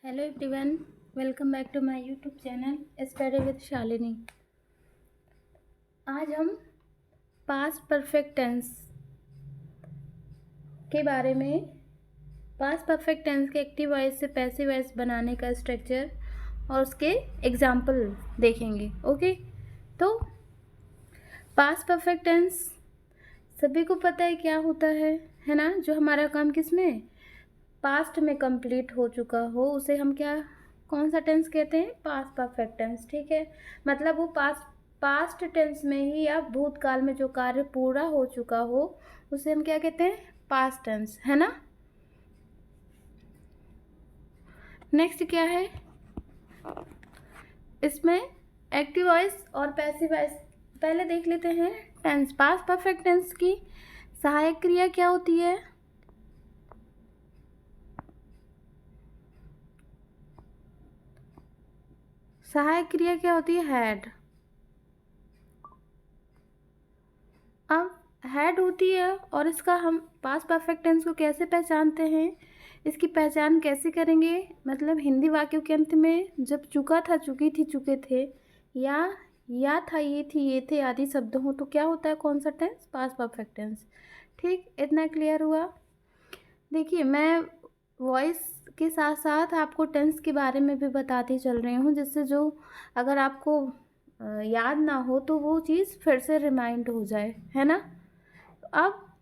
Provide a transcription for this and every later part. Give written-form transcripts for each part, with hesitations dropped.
Hello everyone, welcome back to my YouTube channel study with Shalini. आज हम past perfect tense के बारे में, पास्ट परफेक्ट टेंस के एक्टिव वॉइस से पैसिव वॉइस बनाने का स्ट्रक्चर और उसके एग्जाम्पल देखेंगे। ओके, तो पास्ट परफेक्ट टेंस सभी को पता है क्या होता है ना। जो हमारा काम किस में, पास्ट में कंप्लीट हो चुका हो, उसे हम क्या, कौन सा टेंस कहते हैं, पास्ट परफेक्ट टेंस। ठीक है, मतलब वो पास्ट टेंस में ही या भूतकाल में जो कार्य पूरा हो चुका हो उसे हम क्या कहते हैं, पास्ट टेंस, है ना। नेक्स्ट क्या है, इसमें एक्टिव वॉइस और पैसिव वॉइस पहले देख लेते हैं। टेंस, पास्ट परफेक्ट टेंस की सहायक क्रिया क्या होती है, सहायक क्रिया क्या होती है, हैड। अब हैड होती है और इसका हम पास्ट परफेक्ट टेंस को कैसे पहचानते हैं, इसकी पहचान कैसे करेंगे, मतलब हिंदी वाक्यों के अंत में जब चुका था, चुकी थी, चुके थे या था, ये थी, ये थे आदि शब्द हो तो क्या होता है, कौन सा टेंस, पास्ट परफेक्ट टेंस। ठीक, इतना क्लियर हुआ। देखिए, मैं वॉइस के साथ साथ आपको टेंस के बारे में भी बताती चल रही हूँ, जिससे जो अगर आपको याद ना हो तो वो चीज़ फिर से रिमाइंड हो जाए, है ना। अब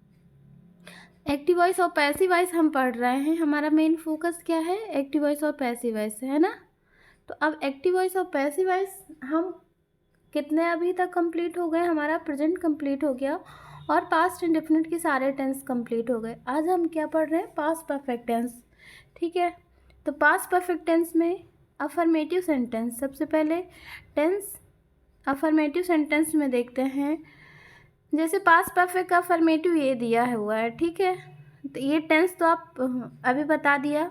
एक्टिव वॉइस और पैसिव वॉइस हम पढ़ रहे हैं, हमारा मेन फोकस क्या है, एक्टिव वॉइस और पैसिव वॉइस, है ना। तो अब एक्टिव वॉइस और पैसिव वॉइस हम कितने अभी तक कंप्लीट हो गए, हमारा प्रेजेंट कंप्लीट हो गया और पास्ट इंडेफिनिट के सारे टेंस कंप्लीट हो गए। आज हम क्या पढ़ रहे हैं, पास्ट परफेक्ट टेंस। ठीक है, तो पास्ट परफेक्ट टेंस में अफर्मेटिव सेंटेंस, सबसे पहले टेंस अफर्मेटिव सेंटेंस में देखते हैं। जैसे पास्ट परफेक्ट का अफर्मेटिव ये दिया हुआ है, ठीक है, तो ये टेंस तो आप अभी बता दिया।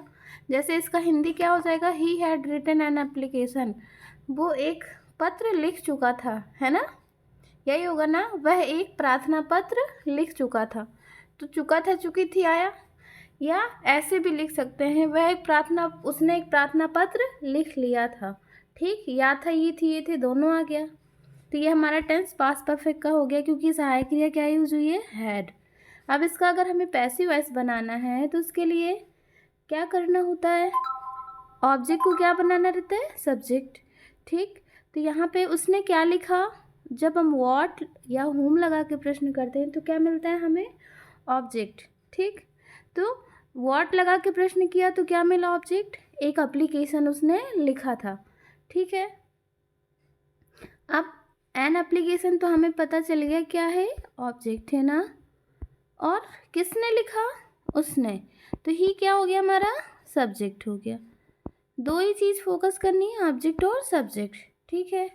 जैसे इसका हिंदी क्या हो जाएगा, he had written an application, वो एक पत्र लिख चुका था, है ना, यही होगा ना, वह एक प्रार्थना पत्र लिख चुका था। तो चुका था, चुकी थी आया, या ऐसे भी लिख सकते हैं, उसने एक प्रार्थना पत्र लिख लिया था। ठीक, या था, ये थी, ये थे, दोनों आ गया। तो ये हमारा टेंस पास्ट परफेक्ट का हो गया, क्योंकि सहायक क्रिया क्या यूज हुई है, हैड। अब इसका अगर हमें पैसिव वॉइस बनाना है तो उसके लिए क्या करना होता है, ऑब्जेक्ट को क्या बनाना रहता है, सब्जेक्ट। ठीक, तो यहाँ पे उसने क्या लिखा, जब हम व्हाट या whom लगा के प्रश्न करते हैं तो क्या मिलता है हमें, ऑब्जेक्ट। ठीक, तो व्हाट लगा के प्रश्न किया तो क्या मिला, ऑब्जेक्ट, एक एप्लीकेशन उसने लिखा था। ठीक है, अब एन एप्लीकेशन तो हमें पता चल गया क्या है, ऑब्जेक्ट है ना, और किसने लिखा, उसने, तो ही क्या हो गया हमारा, सब्जेक्ट हो गया। दो ही चीज़ फोकस करनी है, ऑब्जेक्ट और सब्जेक्ट। ठीक है,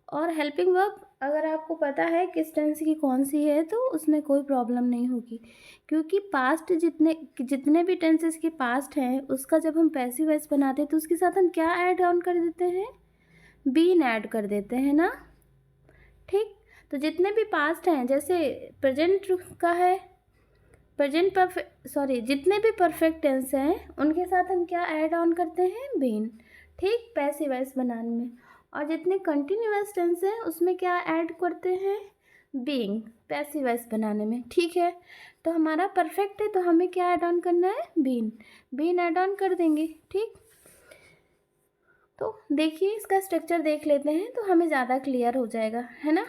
और हेल्पिंग वर्ब अगर आपको पता है किस टेंस की कौन सी है तो उसमें कोई प्रॉब्लम नहीं होगी, क्योंकि पास्ट जितने भी टेंसेस के पास्ट हैं उसका जब हम पैसिव वॉइस बनाते हैं तो उसके साथ हम क्या ऐड ऑन कर देते हैं, बीन ऐड कर देते हैं ना। ठीक, तो जितने भी पास्ट हैं, जैसे प्रेजेंट का है, जितने भी परफेक्ट टेंस हैं उनके साथ हम क्या ऐड ऑन करते हैं, बीन। ठीक, पैसिव वॉइस बनाने में। और जितने कंटिन्यूअस टेंस हैं उसमें क्या ऐड करते हैं, बीइंग, पैसिव वॉइस बनाने में। ठीक है, तो हमारा परफेक्ट है तो हमें क्या ऐड ऑन करना है, बीन ऐड ऑन कर देंगे। ठीक, तो देखिए इसका स्ट्रक्चर देख लेते हैं तो हमें ज़्यादा क्लियर हो जाएगा, है ना।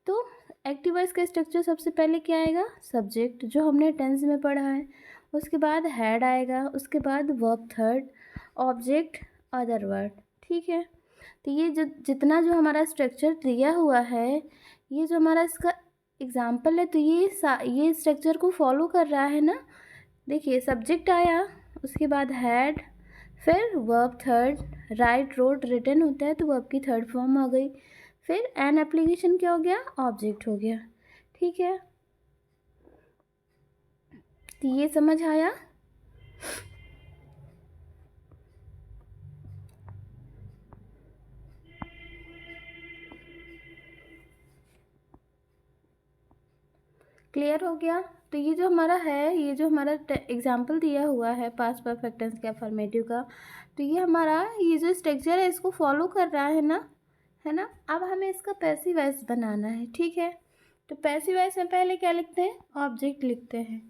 तो एक्टिव वॉइस का स्ट्रक्चर सबसे पहले क्या आएगा, सब्जेक्ट जो हमने टेंस में पढ़ा है, उसके बाद हैड आएगा, उसके बाद verb third, object, other word. ठीक है, तो ये जितना जो हमारा स्ट्रक्चर दिया हुआ है, ये जो हमारा इसका एग्जाम्पल है, तो ये स्ट्रक्चर को फॉलो कर रहा है ना। देखिए, सब्जेक्ट आया, उसके बाद हैड, फिर verb third, write, wrote, written होता है तो वर्ब की थर्ड फॉर्म आ गई, फिर एन एप्लीकेशन क्या हो गया, ऑब्जेक्ट हो गया। ठीक है, तो ये समझ आया। क्लियर हो गया। तो ये जो हमारा है, ये जो हमारा एग्जाम्पल दिया हुआ है पास्ट परफेक्ट टेंस के अफर्मेटिव का, तो ये हमारा ये जो स्ट्रक्चर है इसको फॉलो कर रहा है ना, है ना। अब हमें इसका पैसिव वॉइस बनाना है, ठीक है। तो पैसिव वॉइस में पहले क्या लिखते हैं, ऑब्जेक्ट लिखते हैं।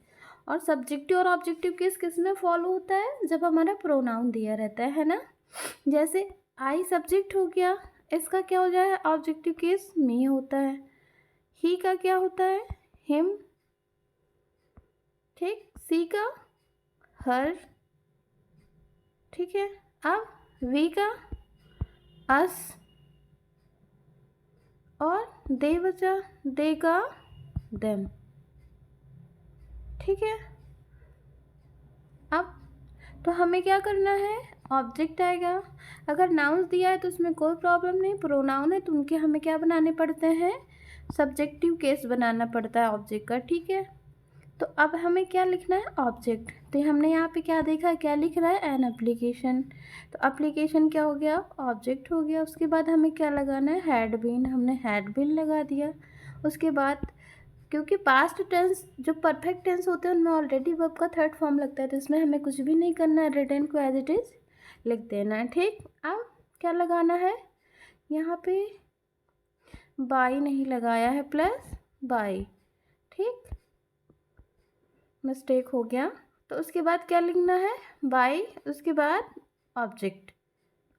और सब्जेक्टिव और ऑब्जेक्टिव किस में फॉलो होता है, जब हमारा प्रोनाउन दिया रहता है ना। जैसे आई सब्जेक्ट हो गया, इसका क्या हो जाए, ऑब्जेक्टिव केस मी होता है। ही का क्या होता है, हिम, ठीक। सी का हर, ठीक है। अब वी का अस, और दे बचा, दे का देम, ठीक है। अब तो हमें क्या करना है, ऑब्जेक्ट आएगा। अगर नाउन्स दिया है तो उसमें कोई प्रॉब्लम नहीं, प्रोनाउन है तो उनके हमें क्या बनाने पड़ते हैं, सब्जेक्टिव केस बनाना पड़ता है ऑब्जेक्ट का, ठीक है। तो अब हमें क्या लिखना है, ऑब्जेक्ट। तो हमने यहाँ पे क्या देखा है, क्या लिख रहा है, एन एप्लीकेशन। तो एप्लीकेशन क्या हो गया, ऑब्जेक्ट हो गया। उसके बाद हमें क्या लगाना है, हैड बीन, हमने हैड बीन लगा दिया। उसके बाद क्योंकि पास्ट टेंस जो परफेक्ट टेंस होते हैं उनमें ऑलरेडी वर्ब का थर्ड फॉर्म लगता है, तो इसमें हमें कुछ भी नहीं करना है, रिटर्न को एज इट इज़ लिख देना है, ठीक। अब क्या लगाना है, यहाँ पे बाई नहीं लगाया है, प्लस बाई, ठीक, मिस्टेक हो गया। तो उसके बाद क्या लिखना है, बाई, उसके बाद ऑब्जेक्ट,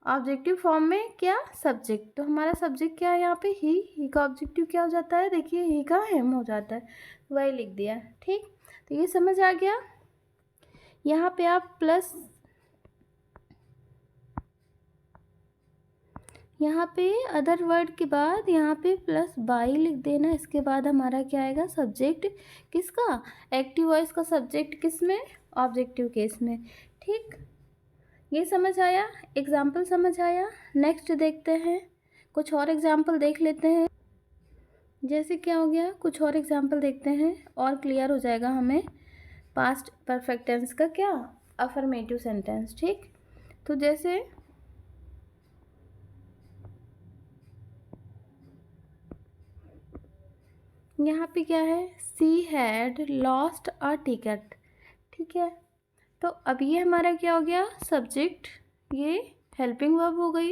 ऑब्जेक्टिव फॉर्म में क्या, सब्जेक्ट। तो हमारा सब्जेक्ट क्या है यहाँ पे, ही का ऑब्जेक्टिव क्या हो जाता है, देखिए ही का हिम हो जाता है, वही लिख दिया, ठीक। तो ये समझ आ गया। यहाँ पे आप प्लस, यहाँ पे अदर वर्ड के बाद यहाँ पे प्लस बाई लिख देना। इसके बाद हमारा क्या आएगा, सब्जेक्ट किसका, एक्टिव वॉइस का सब्जेक्ट किस में, ऑब्जेक्टिव केस में, ठीक। ये समझ आया, एग्जाम्पल समझ आया। नेक्स्ट देखते हैं, कुछ और एग्जाम्पल देख लेते हैं। जैसे क्या हो गया, कुछ और एग्जाम्पल देखते हैं और क्लियर हो जाएगा हमें पास्ट परफेक्ट टेंस का क्या, अफर्मेटिव सेंटेंस, ठीक। तो जैसे यहाँ पे क्या है, she had lost a ticket, ठीक है। तो अब ये हमारा क्या हो गया, सब्जेक्ट, ये हेल्पिंग वर्ब हो गई,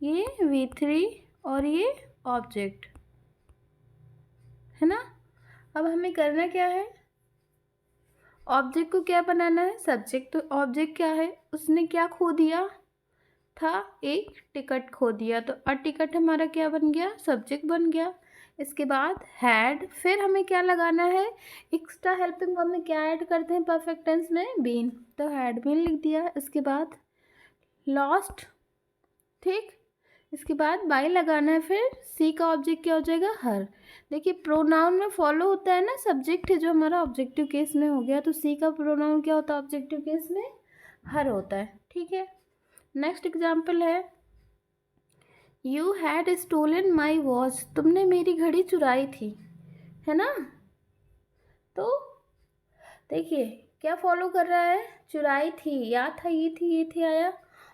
ये V3 और ये ऑब्जेक्ट, है ना। अब हमें करना क्या है, ऑब्जेक्ट को क्या बनाना है, सब्जेक्ट। तो ऑब्जेक्ट क्या है, उसने क्या खो दिया था, एक टिकट खो दिया, तो अ टिकट हमारा क्या बन गया, सब्जेक्ट बन गया। इसके बाद हैड, फिर हमें क्या लगाना है, एक्स्ट्रा हेल्पिंग वर्ब में क्या ऐड करते हैं परफेक्ट टेंस में, बीन, तो हैड बीन लिख दिया। इसके बाद लॉस्ट, ठीक। इसके बाद बाई लगाना है, फिर सी का ऑब्जेक्ट क्या हो जाएगा, हर। देखिए प्रोनाउन में फॉलो होता है ना सब्जेक्ट, जो हमारा ऑब्जेक्टिव केस में हो गया, तो सी का प्रोनाउन क्या होता है ऑब्जेक्टिव केस में, हर होता है, ठीक है। नेक्स्ट एग्जाम्पल है, you had stolen my watch, तुमने मेरी घड़ी चुराई थी, है ना। तो देखिए क्या फॉलो कर रहा है, चुराई थी, याद था, ये थी आया,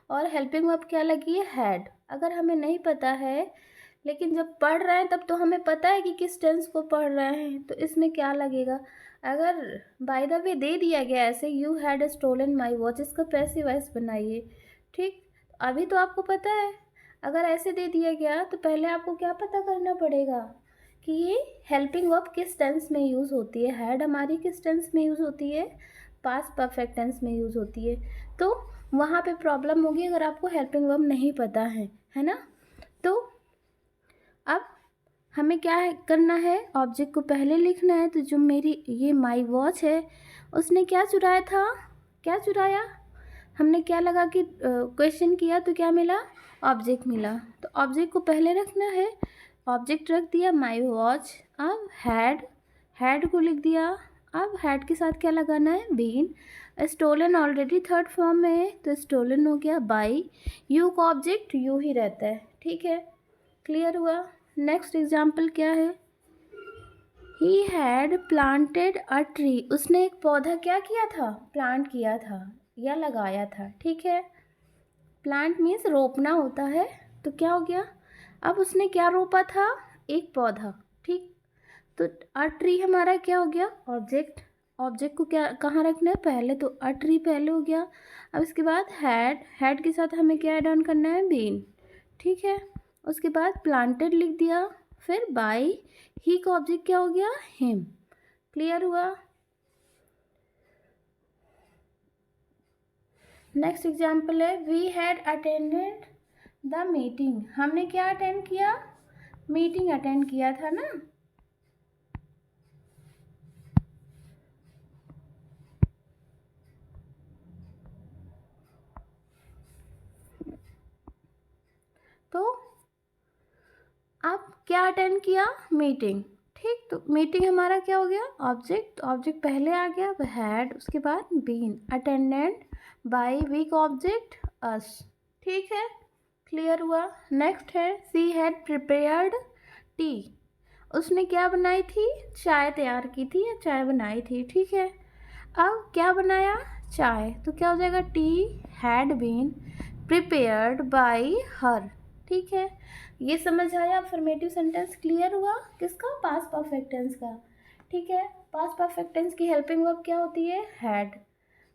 और हेल्पिंग वर्ब क्या लगी है, हैड। अगर हमें नहीं पता है, लेकिन जब पढ़ रहे हैं तब तो हमें पता है कि किस टेंस को पढ़ रहे हैं, तो इसमें क्या लगेगा, अगर बाय द वे दे दिया गया ऐसे, you had stolen my watch, इसका पैसिव वॉइस बनाइए, ठीक। अभी तो आपको पता है, अगर ऐसे दे दिया गया तो पहले आपको क्या पता करना पड़ेगा कि ये हेल्पिंग वर्ब किस टेंस में यूज़ होती है, हैड हमारी किस टेंस में यूज़ होती है, पास्ट परफेक्ट टेंस में यूज़ होती है। तो वहाँ पे प्रॉब्लम होगी अगर आपको हेल्पिंग वर्ब नहीं पता है ना। तो अब हमें क्या करना है, ऑब्जेक्ट को पहले लिखना है। तो जो मेरी ये माई वॉच है, उसने क्या चुराया था, क्या चुराया, हमने क्या लगा कि क्वेश्चन किया तो क्या मिला, ऑब्जेक्ट मिला। तो ऑब्जेक्ट को पहले रखना है, ऑब्जेक्ट रख दिया माई वॉच। अब हैड को लिख दिया। अब हैड के साथ क्या लगाना है, been. Stolen already third form में है, तो स्टोलन हो गया बाई। यू का ऑब्जेक्ट यू ही रहता है, ठीक है, क्लियर हुआ। नेक्स्ट एग्जाम्पल क्या है, he had planted a tree, उसने एक पौधा क्या किया था, प्लांट किया था या लगाया था, ठीक है। प्लांट मीन्स रोपना होता है, तो क्या हो गया, अब उसने क्या रोपा था, एक पौधा, ठीक। तो अ ट्री हमारा क्या हो गया, ऑब्जेक्ट, ऑब्जेक्ट को क्या कहाँ रखना है, पहले तो अ ट्री पहले हो गया। अब इसके बाद हैड के साथ हमें क्या ऐड ऑन करना है, बीन, ठीक है। उसके बाद प्लांटेड लिख दिया, फिर बाई ही का ऑब्जेक्ट क्या हो गया, हिम। क्लियर हुआ। नेक्स्ट एग्जाम्पल है, we had attended the meeting. हमने क्या अटेंड किया, मीटिंग अटेंड किया था ना। तो अब क्या अटेंड किया, मीटिंग, ठीक। तो मीटिंग हमारा क्या हो गया, ऑब्जेक्ट पहले आ गया, हैड, उसके बाद been, attendant, by, week object us, ठीक है। क्लियर हुआ। नेक्स्ट है, सी हैड प्रिपेयर्ड टी। उसने क्या बनाई थी, चाय तैयार की थी या चाय बनाई थी, ठीक है। अब क्या बनाया, चाय, तो क्या हो जाएगा, tea had been prepared by her, ठीक है। ये समझ आया। अफर्मेटिव सेंटेंस क्लियर हुआ, किसका, पास्ट परफेक्ट टेंस का, ठीक है। पास्ट परफेक्ट टेंस की हेल्पिंग वर्ब क्या होती है, हैड।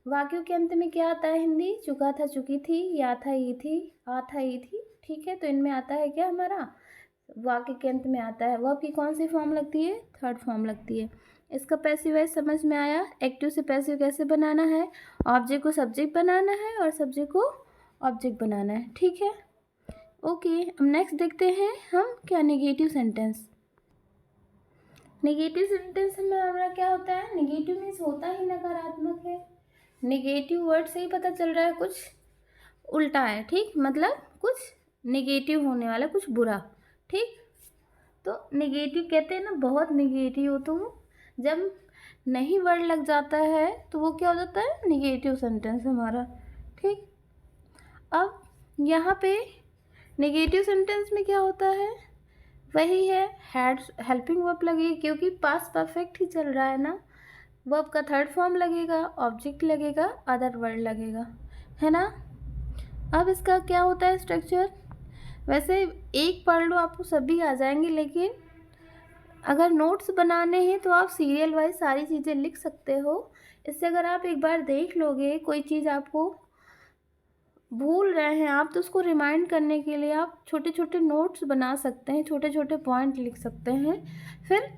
वाक्यों के अंत में क्या आता है, हिंदी, चुका था चुकी थी, या था ई थी, आ था ई थी, ठीक है। तो इनमें आता है क्या हमारा, वाक्य के अंत में आता है। वर्ब की कौन सी फॉर्म लगती है, थर्ड फॉर्म लगती है। इसका पैसिव वॉइस समझ में आया। एक्टिव से पैसिव कैसे बनाना है, ऑब्जेक्ट को सब्जेक्ट बनाना है और सब्जेक्ट को ऑब्जेक्ट बनाना है, ठीक है। ओके, अब नेक्स्ट देखते हैं हम क्या, नेगेटिव सेंटेंस। नेगेटिव सेंटेंस में हमारा क्या होता है, नेगेटिव मीन्स होता ही नकारात्मक है। नेगेटिव वर्ड से ही पता चल रहा है कुछ उल्टा है, ठीक, मतलब कुछ नेगेटिव होने वाला, कुछ बुरा, ठीक। तो नेगेटिव कहते हैं ना, बहुत नेगेटिव हो, तो जब नहीं वर्ड लग जाता है तो वो क्या हो जाता है, नेगेटिव सेंटेंस हमारा, ठीक। अब यहाँ पे नेगेटिव सेंटेंस में क्या होता है, वही है, हैड हेल्पिंग वर्ब लगेगी, क्योंकि पास्ट परफेक्ट ही चल रहा है ना। वर्ब का थर्ड फॉर्म लगेगा, ऑब्जेक्ट लगेगा, अदर वर्ड लगेगा, है ना। अब इसका क्या होता है स्ट्रक्चर, वैसे एक पढ़ लो आपको सभी आ जाएंगे, लेकिन अगर नोट्स बनाने हैं तो आप सीरियल वाइज सारी चीज़ें लिख सकते हो। इससे अगर आप एक बार देख लोगे, कोई चीज़ आपको भूल रहे हैं आप, तो उसको रिमाइंड करने के लिए आप छोटे छोटे नोट्स बना सकते हैं, छोटे छोटे पॉइंट लिख सकते हैं। फिर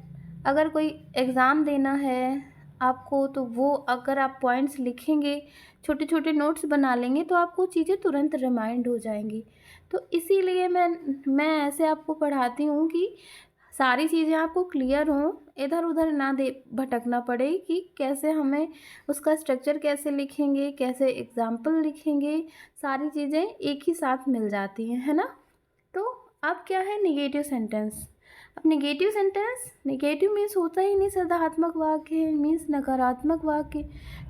अगर कोई एग्ज़ाम देना है आपको, तो वो अगर आप पॉइंट्स लिखेंगे, छोटे छोटे नोट्स बना लेंगे, तो आपको चीज़ें तुरंत रिमाइंड हो जाएंगी। तो इसीलिए मैं ऐसे आपको पढ़ाती हूँ कि सारी चीज़ें आपको क्लियर हों, इधर उधर ना दे भटकना पड़े कि कैसे हमें उसका स्ट्रक्चर कैसे लिखेंगे, कैसे एग्जाम्पल लिखेंगे, सारी चीज़ें एक ही साथ मिल जाती हैं, है ना। तो अब क्या है, नेगेटिव सेंटेंस। अब नेगेटिव सेंटेंस, नेगेटिव मीन्स होता ही नहीं, सकारात्मक वाक्य मीन्स नकारात्मक वाक्य,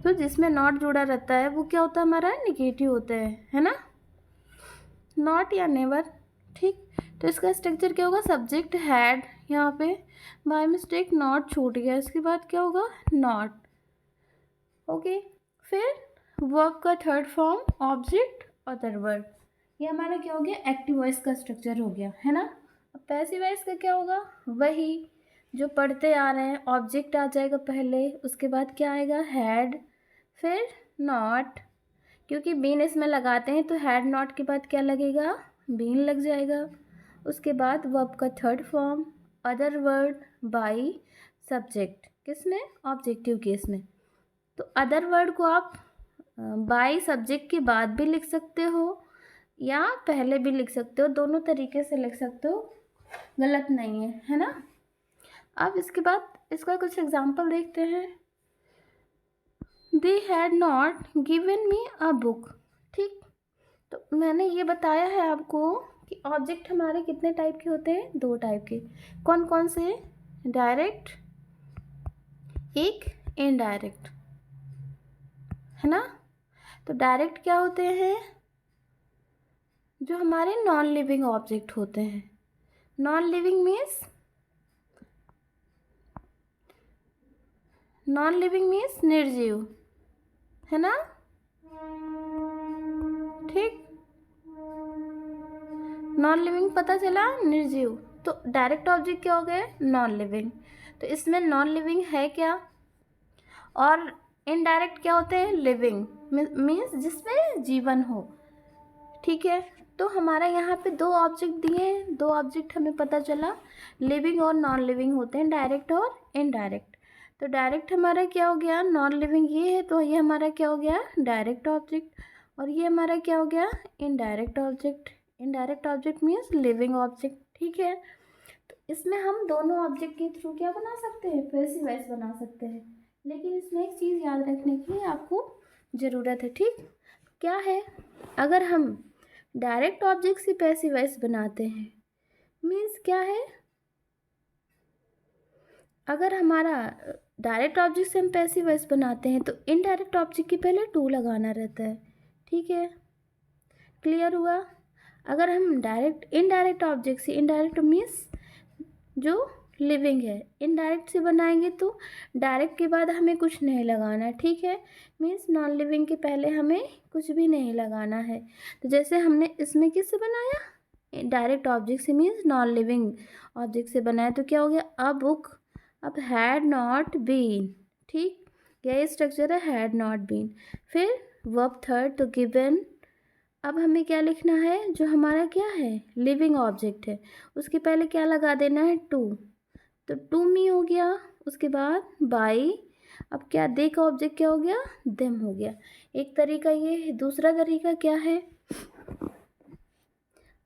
तो जिसमें नॉट जुड़ा रहता है वो क्या होता है हमारा, नेगेटिव होता है ना, नॉट या नेवर, ठीक। तो इसका स्ट्रक्चर क्या होगा, सब्जेक्ट हैड, यहाँ पे बाय मिस्टेक नॉट छूट गया, इसके बाद क्या होगा, नॉट, ओके। फिर वर्ब का third form, object, other word, ये हमारा क्या हो गया, एक्टिव वॉइस का स्ट्रक्चर हो गया, है ना। अब पैसिव वॉइस का क्या होगा, वही जो पढ़ते आ रहे हैं, ऑब्जेक्ट आ जाएगा पहले, उसके बाद क्या आएगा, हैड, फिर नॉट, क्योंकि बीन इसमें लगाते हैं तो हैड नॉट के बाद क्या लगेगा, बीन लग जाएगा। उसके बाद वर्ब का third form, other word, by, subject, किसमें, ऑब्जेक्टिव केस में। तो अदर वर्ड को आप बाई सब्जेक्ट के बाद भी लिख सकते हो या पहले भी लिख सकते हो, दोनों तरीके से लिख सकते हो, गलत नहीं है ना। अब इसके बाद इसका कुछ एग्जाम्पल देखते हैं। They had not given me a book, ठीक। तो मैंने ये बताया है आपको कि ऑब्जेक्ट हमारे कितने टाइप के होते हैं, दो टाइप के। कौन कौन से, डायरेक्ट, एक इनडायरेक्ट, है ना। तो डायरेक्ट क्या होते हैं, जो हमारे नॉन लिविंग ऑब्जेक्ट होते हैं। Non living means, non living means निर्जीव, है ना, ठीक। नॉन लिविंग पता चला, निर्जीव। तो डायरेक्ट ऑब्जेक्ट क्या हो गए, नॉन लिविंग। तो इसमें नॉन लिविंग है क्या, और इनडायरेक्ट क्या होते हैं, लिविंग मीन्स जिसमें जीवन हो। ठीक है, तो हमारा यहाँ पे दो ऑब्जेक्ट दिए हैं, दो ऑब्जेक्ट हमें पता चला, लिविंग और नॉन लिविंग होते हैं, डायरेक्ट और इनडायरेक्ट। तो डायरेक्ट हमारा क्या हो गया, नॉन लिविंग ये है, तो ये हमारा क्या हो गया, डायरेक्ट ऑब्जेक्ट। और ये हमारा क्या हो गया, indirect object. Indirect object means living object. ठीक है, तो इसमें हम दोनों ऑब्जेक्ट के थ्रू क्या बना सकते हैं, पैसिव वॉइस बना सकते हैं। लेकिन इसमें एक चीज़ याद रखने की आपको ज़रूरत है। ठीक, क्या है, अगर हम डायरेक्ट ऑब्जेक्ट से पैसिव वॉइस बनाते हैं मीन्स क्या है, अगर हमारा डायरेक्ट ऑब्जेक्ट से हम पैसिव वॉइस बनाते हैं तो इनडायरेक्ट ऑब्जेक्ट के पहले टू लगाना रहता है। ठीक है, क्लियर हुआ। अगर हम इनडायरेक्ट ऑब्जेक्ट से, इनडायरेक्ट मीन्स जो लिविंग है, इनडायरेक्ट से बनाएंगे तो डायरेक्ट के बाद हमें कुछ नहीं लगाना। ठीक है, मीन्स नॉन लिविंग के पहले हमें कुछ भी नहीं लगाना है। तो जैसे हमने इसमें किससे बनाया, डायरेक्ट ऑब्जेक्ट से मीन्स नॉन लिविंग ऑब्जेक्ट से बनाया, तो क्या हो गया, अ बुक। अब हैड नॉट बीन, ठीक, यह स्ट्रक्चर है, हैड नॉट बीन। फिर वर्ब थर्ड, तो गिवन। अब हमें क्या लिखना है, जो हमारा क्या है, लिविंग ऑब्जेक्ट है, उसके पहले क्या लगा देना है, टू। तो टू मी हो गया, उसके बाद बाई। अब क्या, दे का ऑब्जेक्ट क्या हो गया, देम हो गया। एक तरीका ये है। दूसरा तरीका क्या है,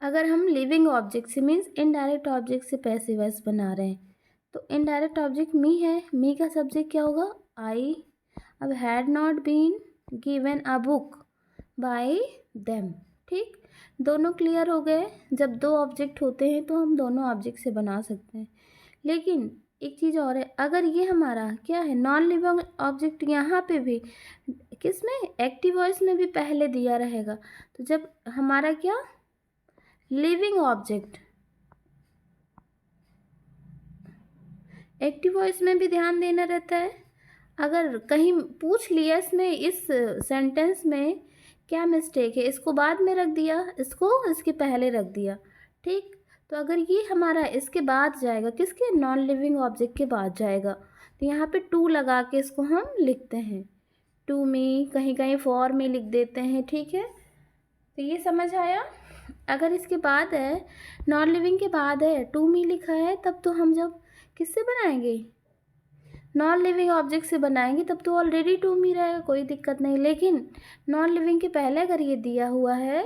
अगर हम लिविंग ऑब्जेक्ट से मीन्स इनडायरेक्ट ऑब्जेक्ट से पैसिव वॉइस बना रहे हैं, तो इनडायरेक्ट ऑब्जेक्ट मी है, मी का सब्जेक्ट क्या होगा, आई। अब had not been given a book by them. ठीक, दोनों क्लियर हो गए। जब दो ऑब्जेक्ट होते हैं तो हम दोनों ऑब्जेक्ट से बना सकते हैं। लेकिन एक चीज़ और है, अगर ये हमारा क्या है, नॉन लिविंग ऑब्जेक्ट, यहाँ पे भी किसमें, एक्टिव वॉइस में भी पहले दिया रहेगा। तो जब हमारा क्या, लिविंग ऑब्जेक्ट, एक्टिव वॉइस में भी ध्यान देना रहता है। अगर कहीं पूछ लिया इसमें, इस सेंटेंस में क्या मिस्टेक है, इसको बाद में रख दिया, इसको इसके पहले रख दिया। ठीक, तो अगर ये हमारा इसके बाद जाएगा, किसके, नॉन लिविंग ऑब्जेक्ट के बाद जाएगा, तो यहाँ पे टू लगा के इसको हम लिखते हैं, टू मी, कहीं कहीं फॉर मी लिख देते हैं। ठीक है, तो ये समझ आया। अगर इसके बाद है, नॉन लिविंग के बाद है, टू मी लिखा है, तब तो हम जब किससे बनाएंगे, नॉन लिविंग ऑब्जेक्ट से बनाएंगे, तब तो ऑलरेडी टू मी रहेगा, कोई दिक्कत नहीं। लेकिन नॉन लिविंग के पहले अगर ये दिया हुआ है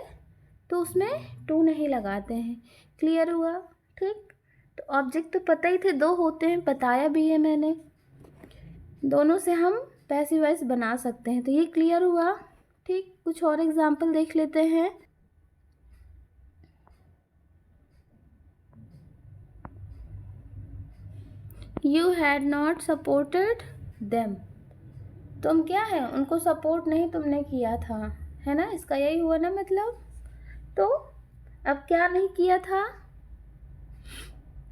तो उसमें टू नहीं लगाते हैं। क्लियर हुआ। ठीक, तो ऑब्जेक्ट तो पता ही थे, दो होते हैं, बताया भी है मैंने, दोनों से हम पैसिव वॉइस बना सकते हैं, तो ये क्लियर हुआ। ठीक, कुछ और एग्जाम्पल देख लेते हैं। You had not supported them, तुम क्या है, उनको सपोर्ट नहीं तुमने किया था, है ना, इसका यही हुआ ना मतलब। तो अब क्या नहीं किया था,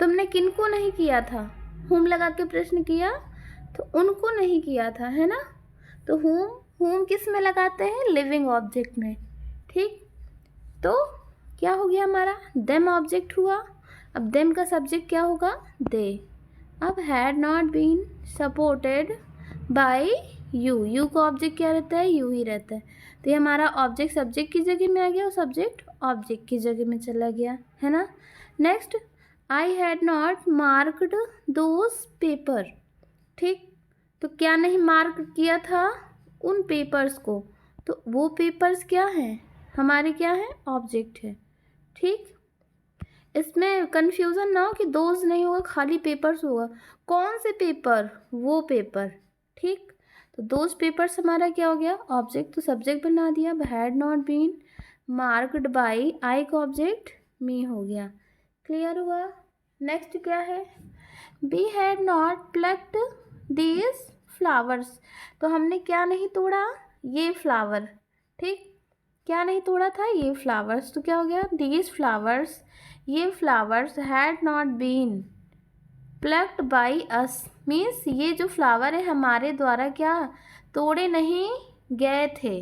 तुमने किनको नहीं किया था, हुम लगा के प्रश्न किया, तो उनको नहीं किया था, है ना। तो हुम किस में लगाते हैं, लिविंग ऑब्जेक्ट में। ठीक, तो क्या हो गया हमारा, देम ऑब्जेक्ट हुआ। अब देम का सब्जेक्ट क्या होगा, दे। अब had not been supported by you, you का ऑब्जेक्ट क्या रहता है, यू ही रहता है। तो ये हमारा ऑब्जेक्ट सब्जेक्ट की जगह में आ गया और सब्जेक्ट ऑब्जेक्ट की जगह में चला गया, है ना। Next, I had not marked those paper. ठीक, तो क्या नहीं मार्क किया था, उन पेपर्स को, तो वो पेपर्स क्या हैं, हमारे क्या है, ऑब्जेक्ट है। ठीक, इसमें कंफ्यूजन ना हो कि दोज नहीं होगा, खाली पेपर्स होगा, कौन से पेपर, वो पेपर। ठीक, तो दोज पेपर्स हमारा क्या हो गया, ऑब्जेक्ट, तो सब्जेक्ट बना दिया। अब had not been marked by, I का ऑब्जेक्ट मी हो गया। क्लियर हुआ। नेक्स्ट क्या है, we had not plucked these flowers, तो हमने क्या नहीं तोड़ा, ये फ्लावर। ठीक, क्या नहीं तोड़ा था, ये फ्लावर्स, तो क्या हो गया, दीज फ्लावर्स, ये flowers had not been plucked by us, means ये जो फ्लावर है हमारे द्वारा क्या तोड़े नहीं गए थे।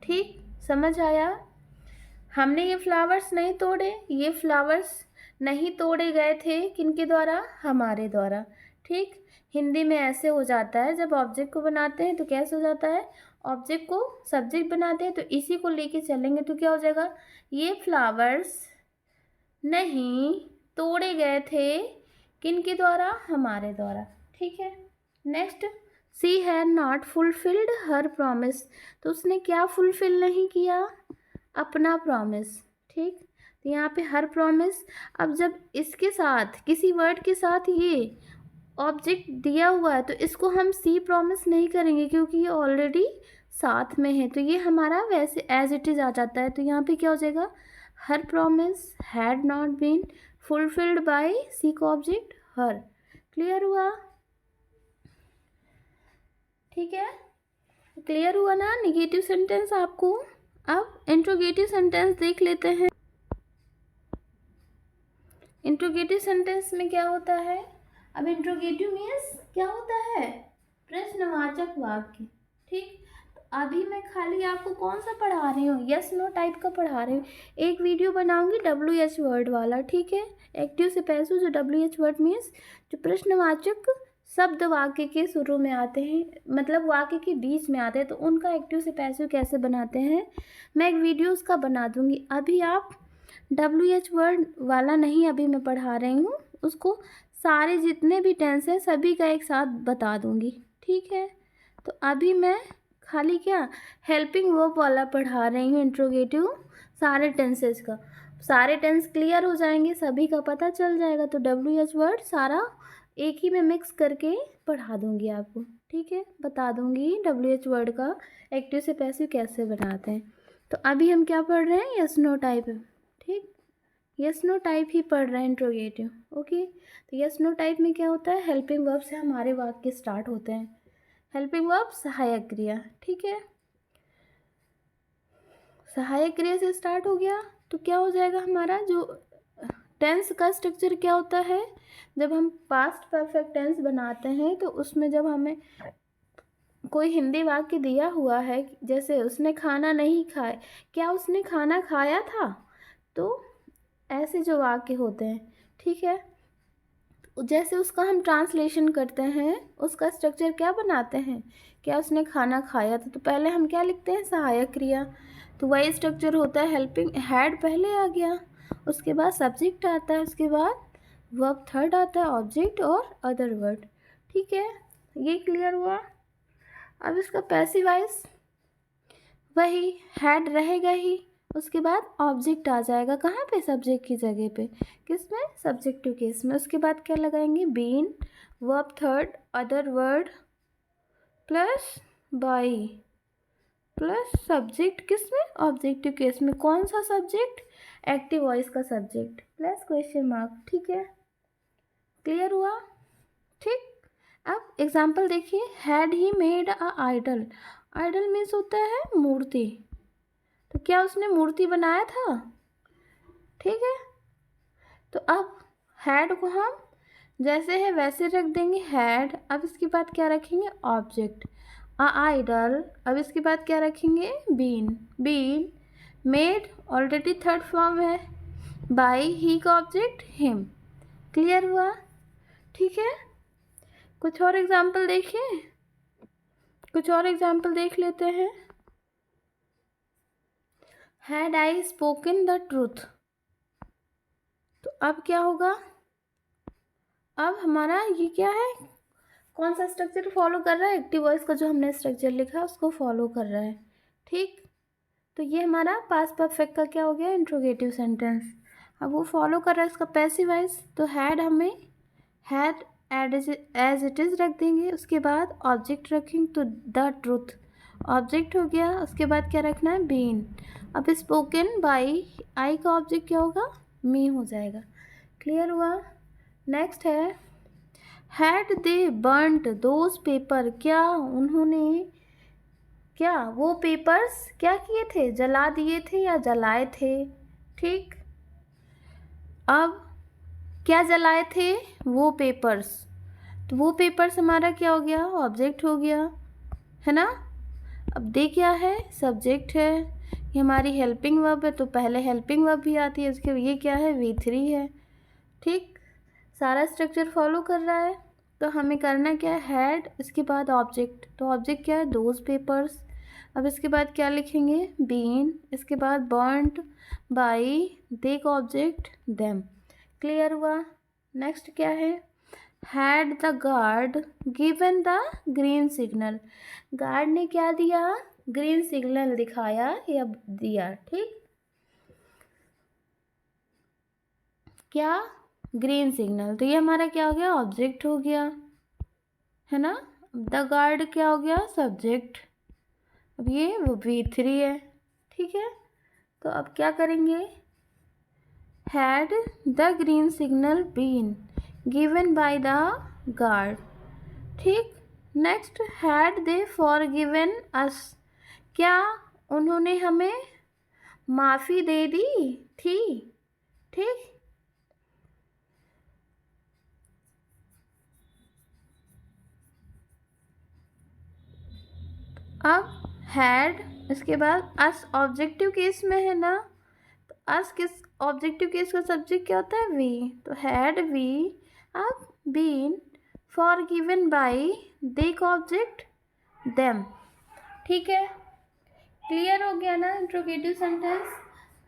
ठीक, समझ आया, हमने ये फ्लावर्स नहीं तोड़े, ये फ्लावर्स नहीं तोड़े गए थे, किनके द्वारा, हमारे द्वारा। ठीक, हिंदी में ऐसे हो जाता है, जब ऑब्जेक्ट को बनाते हैं तो कैसे हो जाता है, ऑब्जेक्ट को सब्जेक्ट बनाते हैं तो इसी को लेके चलेंगे तो क्या हो जाएगा, ये फ्लावर्स नहीं तोड़े गए थे, किनके द्वारा, हमारे द्वारा। ठीक है, next, she had not fulfilled her promise, तो उसने क्या फुलफिल नहीं किया, अपना प्रॉमिस। ठीक, तो यहाँ पे हर प्रॉमिस, अब जब इसके साथ किसी वर्ड के साथ ये ऑब्जेक्ट दिया हुआ है तो इसको हम सी प्रॉमिस नहीं करेंगे क्योंकि ये ऑलरेडी साथ में है, तो ये हमारा वैसे एज इट इज़ आ जाता है। तो यहाँ पे क्या हो जाएगा, her promise had not been fulfilled by she का ऑब्जेक्ट हर। क्लियर हुआ, ठीक है, क्लियर हुआ ना निगेटिव सेंटेंस आपको। अब इंट्रोगेटिव सेंटेंस देख लेते हैं। इंट्रोगेटिव सेंटेंस में क्या होता है, अब इंट्रोगेटिव मीन्स क्या होता है, प्रश्नवाचक वाक्य। ठीक, तो अभी मैं खाली आपको कौन सा पढ़ा रही हूँ, यस नो टाइप का पढ़ा रही हूँ। एक वीडियो बनाऊंगी WH वर्ड वाला, ठीक है, एक्टिव से पैसिव, जो WH वर्ड मीन्स जो प्रश्नवाचक शब्द वाक्य के शुरू में आते हैं, मतलब वाक्य के बीच में आते हैं, तो उनका एक्टिव से पैसिव कैसे बनाते हैं, मैं एक वीडियो उसका बना दूंगी। अभी आप WH वर्ड वाला नहीं अभी मैं पढ़ा रही हूँ, उसको सारे जितने भी टेंस हैं सभी का एक साथ बता दूंगी। ठीक है, तो अभी मैं खाली क्या हेल्पिंग वर्ब वाला पढ़ा रही हूँ, इंट्रोगेटिव सारे टेंसेस का। सारे टेंस क्लियर हो जाएंगे, सभी का पता चल जाएगा, तो WH वर्ड सारा एक ही में मिक्स करके पढ़ा दूंगी आपको। ठीक है, बता दूंगी WH वर्ड का एक्टिव से पैसिव कैसे बनाते हैं। तो अभी हम क्या पढ़ रहे हैं, यस नो टाइप। ठीक, यस नो टाइप ही पढ़ रहे हैं इंट्रोगेटिव। ओके, तो यस नो टाइप में क्या होता है, हेल्पिंग वर्ब से हमारे वाक्य स्टार्ट होते हैं। हेल्पिंग वर्ब सहायक क्रिया। ठीक है, सहायक क्रिया से स्टार्ट हो गया तो क्या हो जाएगा, हमारा जो टेंस का स्ट्रक्चर क्या होता है, जब हम पास्ट परफेक्ट टेंस बनाते हैं तो उसमें जब हमें कोई हिंदी वाक्य दिया हुआ है, जैसे उसने खाना नहीं खाया, क्या उसने खाना खाया था, तो ऐसे जो वाक्य होते हैं। ठीक है, जैसे उसका हम ट्रांसलेशन करते हैं, उसका स्ट्रक्चर क्या बनाते हैं, क्या उसने खाना खाया था, तो पहले हम क्या लिखते हैं, सहायक क्रिया, तो वही स्ट्रक्चर होता है। हेल्पिंग हैड पहले आ गया, उसके बाद सब्जेक्ट आता है, उसके बाद वर्ब थर्ड आता है, ऑब्जेक्ट और अदर वर्ड। ठीक है, ये क्लियर हुआ। अब इसका पैसिव वॉइस वही हैड रहेगा ही, उसके बाद ऑब्जेक्ट आ जाएगा कहाँ पे, सब्जेक्ट की जगह पे, किस में, सब्जेक्टिव केस में। उसके बाद क्या लगाएंगे, been, verb third, other word plus by plus subject किस में, ऑब्जेक्टिव केस में। कौन सा सब्जेक्ट, एक्टिव वॉइस का सब्जेक्ट प्लस क्वेश्चन मार्क। ठीक है, क्लियर हुआ। ठीक, अब एग्जाम्पल देखिए, had he made a idol, idol means होता है मूर्ति, तो क्या उसने मूर्ति बनाया था। ठीक है, तो अब हैड को हम जैसे है वैसे रख देंगे, हैड। अब इसके बाद क्या रखेंगे, ऑब्जेक्ट, अ आइडल। अब इसके बाद क्या रखेंगे, been, been, made already third form है, बाय ही का ऑब्जेक्ट हिम। क्लियर हुआ। ठीक है, कुछ और एग्जाम्पल देखिए, कुछ और एग्जाम्पल देख लेते हैं। Had I spoken the truth, तो अब क्या होगा, अब हमारा ये क्या है, कौन सा स्ट्रक्चर फॉलो कर रहा है, एक्टिव वॉइस का जो हमने स्ट्रक्चर लिखा है उसको फॉलो कर रहा है। ठीक, तो ये हमारा पास्ट परफेक्ट का क्या हो गया, इंट्रोगेटिव सेंटेंस। अब वो फॉलो कर रहा है इसका पैसिव वॉइस, तो हैड हमें हैड एज इट इज़ रख देंगे, उसके बाद ऑब्जेक्ट रखेंगे, तो द ट्रूथ ऑब्जेक्ट हो गया। उसके बाद क्या रखना है, बीन। अब स्पोकन बाई, आई का ऑब्जेक्ट क्या होगा, मी हो जाएगा। क्लियर हुआ। नेक्स्ट है, had they burnt those paper, क्या उन्होंने, क्या वो पेपर्स क्या किए थे, जला दिए थे या जलाए थे। ठीक, अब क्या जलाए थे, वो पेपर्स, तो वो पेपर्स हमारा क्या हो गया, ऑब्जेक्ट हो गया, है ना। अब दे क्या है, सब्जेक्ट है, ये हमारी हेल्पिंग वर्ब है, तो पहले हेल्पिंग वर्ब भी आती है, उसके ये क्या है, V3 है। ठीक, सारा स्ट्रक्चर फॉलो कर रहा है। तो हमें करना क्या है, हैड, इसके बाद ऑब्जेक्ट, तो ऑब्जेक्ट क्या है, दोज पेपर्स। अब इसके बाद क्या लिखेंगे, बीन, इसके बाद बर्न्ड बाई, देख ऑब्जेक्ट देम। क्लियर हुआ। नेक्स्ट क्या है, had the guard given the green signal, guard ने क्या दिया, ग्रीन सिग्नल दिखाया या दिया, ठीक, क्या, ग्रीन सिग्नल। तो ये हमारा क्या हो गया, ऑब्जेक्ट हो गया, है ना। द गार्ड क्या हो गया, सब्जेक्ट। अब ये वो V3 है, ठीक है। तो अब क्या करेंगे, had the green signal been given by the guard, ठीक। Next, had they forgiven us, क्या उन्होंने हमें माफ़ी दे दी थी, ठीक। अब हैड, इसके बाद अस ऑब्जेक्टिव केस में है ना, तो अस किस ऑब्जेक्टिव केस का सब्जेक्ट क्या होता है, वी, तो हैड वी अब बीन फॉरगिवन बाय देख ऑब्जेक्ट देम, ठीक है। क्लियर हो गया ना इंट्रोगेटिव सेंटेंस।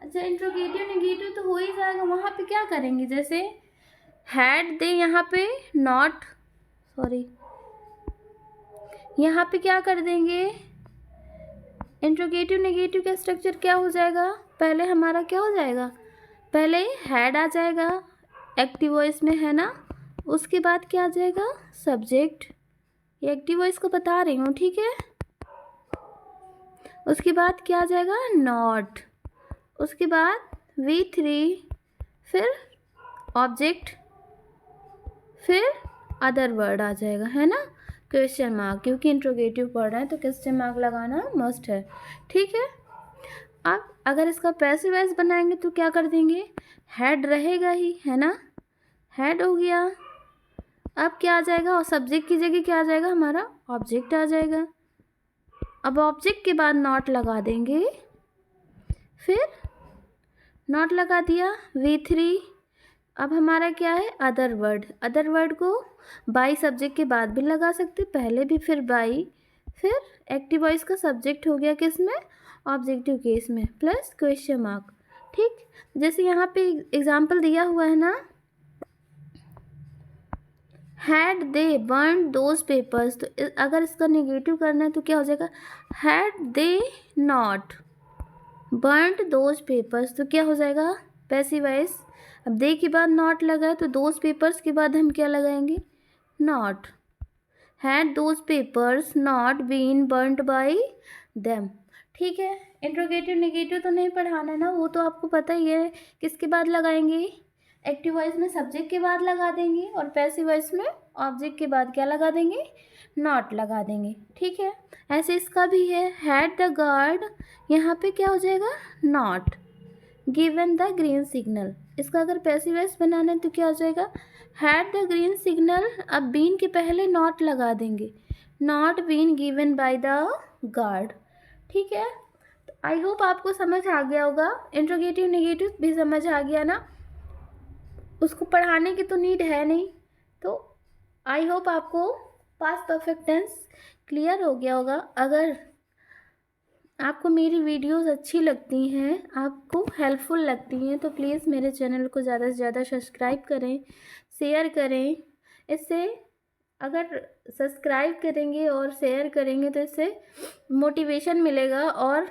अच्छा, इंट्रोगेटिव नेगेटिव तो हो ही जाएगा, वहाँ पे क्या करेंगे, जैसे हैड दे, यहाँ पे नॉट, सॉरी, यहाँ पे क्या कर देंगे, इंट्रोगेटिव नेगेटिव का स्ट्रक्चर क्या हो जाएगा, पहले हमारा क्या हो जाएगा, पहले हैड आ जाएगा एक्टिव वॉइस में, है ना। उसके बाद क्या आ जाएगा, सब्जेक्ट, ये एक्टिव वॉइस को बता रही हूँ, ठीक है। उसके बाद क्या आ जाएगा, नॉट, उसके बाद V3, फिर ऑब्जेक्ट, फिर अदर वर्ड आ जाएगा, है ना, क्वेश्चन मार्क, क्योंकि इंट्रोगेटिव पढ़ रहे हैं तो क्वेश्चन मार्क लगाना मस्ट है, ठीक है। अब अगर इसका पैसिव वॉइस बनाएंगे तो क्या कर देंगे, हैड रहेगा ही, है ना, हैड हो गया। अब क्या आ जाएगा, और सब्जेक्ट की जगह क्या आ जाएगा, हमारा ऑब्जेक्ट आ जाएगा। अब ऑब्जेक्ट के बाद नॉट लगा देंगे, फिर नॉट लगा दिया V3। अब हमारा क्या है, अदर वर्ड, अदर वर्ड को बाई सब्जेक्ट के बाद भी लगा सकते, पहले भी, फिर बाई, फिर एक्टिव वॉइस का सब्जेक्ट हो गया किस में, ऑब्जेक्टिव केस में, प्लस क्वेश्चन मार्क, ठीक। जैसे यहाँ पे एग्जाम्पल दिया हुआ है ना, had they burn those papers, तो अगर इसका नेगेटिव करना है तो क्या हो जाएगा, had they not burned those papers, तो क्या हो जाएगा, पैसिव वॉइस। अब दे के बाद नॉट लगा है तो दोज पेपर्स के बाद हम क्या लगाएंगे, not, had those papers not been burned by them, ठीक है। इंट्रोगेटिव नेगेटिव तो नहीं पढ़ाना ना, वो तो आपको पता ही है, किसके बाद लगाएंगे, एक्टिव वॉइस में सब्जेक्ट के बाद लगा देंगे, और पैसिव वॉइस में ऑब्जेक्ट के बाद क्या लगा देंगे, नॉट लगा देंगे, ठीक है। ऐसे इसका भी है, हैड द गार्ड, यहाँ पे क्या हो जाएगा, not given the green signal, इसका अगर पैसिव वॉइस बनाना है तो क्या हो जाएगा, हैड द ग्रीन सिग्नल, अब बीन के पहले नॉट लगा देंगे, not been given by the guard, ठीक है। तो आई होप आपको समझ आ गया होगा, इंट्रोगेटिव नेगेटिव भी समझ आ गया ना, उसको पढ़ाने की तो नीड है नहीं। तो आई होप आपको पास्ट परफेक्ट टेंस क्लियर हो गया होगा। अगर आपको मेरी वीडियोस अच्छी लगती हैं, आपको हेल्पफुल लगती हैं, तो प्लीज़ मेरे चैनल को ज़्यादा से ज़्यादा सब्सक्राइब करें, शेयर करें। इससे अगर सब्सक्राइब करेंगे और शेयर करेंगे तो इससे मोटिवेशन मिलेगा, और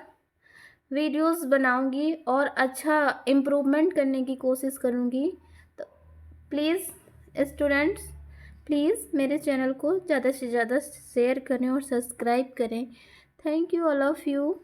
वीडियोस बनाऊंगी और अच्छा इम्प्रूवमेंट करने की कोशिश करूंगी। तो प्लीज़ स्टूडेंट्स, प्लीज़ मेरे चैनल को ज़्यादा से ज़्यादा शेयर करें और सब्सक्राइब करें। Thank you all of you.